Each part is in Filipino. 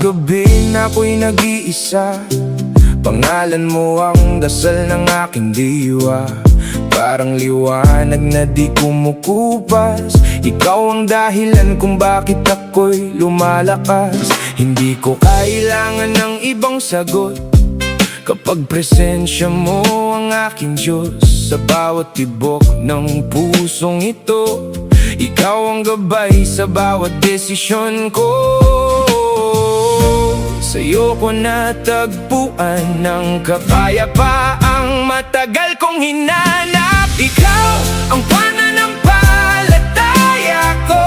gabi na ako'y nag-iisa, pangalan mo ang dasal ng aking diwa. Parang liwanag na di kumukupas, ikaw ang dahilan kung bakit ako'y lumalakas. Hindi ko kailangan ng ibang sagot kapag presensya mo ang aking Diyos. Sa bawat tibok ng pusong ito, ikaw ang gabay sa bawat desisyon ko. Sa'yo ko natagpuan ng kapayapaang matagal kong hinanap. Ikaw ang pananampalataya ko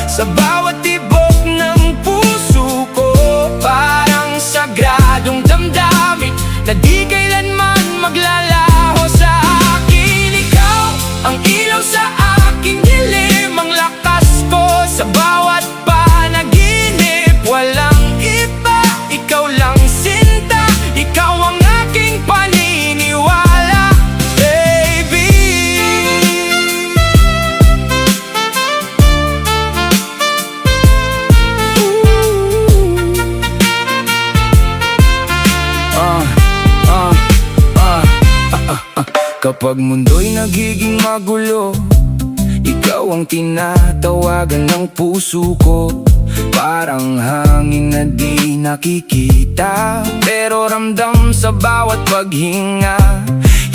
sa bawat tibok ng puso ko. Parang sagradong damdamin na di kailanman maglalaho sa akin. Ikaw ang ilaw sa aking dilim, ang lakas ko sa bawat panaginip. Walang iba, ikaw lang sinta, ikaw ang aking paniniwala, baby. Kapag mundo'y nagiging magulo, ikaw ang tinatawagan ng puso ko. Parang hangin na di nakikita, pero ramdam sa bawat paghinga.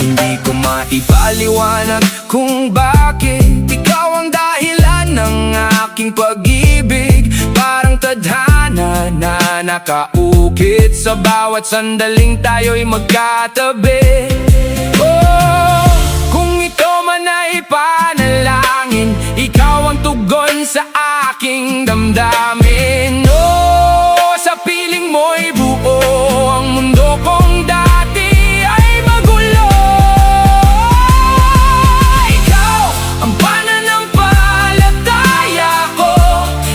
Hindi ko maipaliwanag kung bakit ikaw ang dahilan ng aking pag-ibig. Parang tadhana na nakaukit sa bawat sandaling tayo'y magkatabi. Oh, kung ito man ay panalangin, ikaw ang tugon sa aking damdamin. Oh, sa piling mo'y buo ang mundo kong dati ay magulo. Ikaw ang pananampalataya ko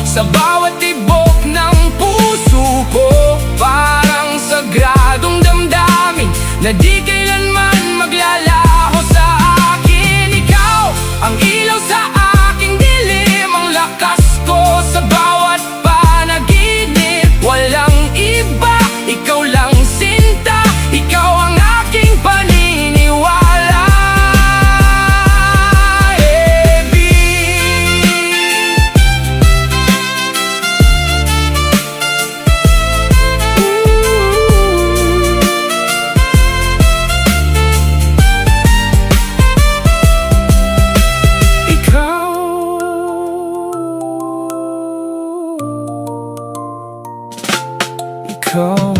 sa bawat tibok ng puso ko. Parang sagradong damdamin na di kailanman maglalaho sa akin. Ikaw ang ilaw sa aking dilim, ang lakas ko sa bawat panaginip. Walang iba, ikaw lang sinta, ikaw ang aking paniniwala, baby. Ikaw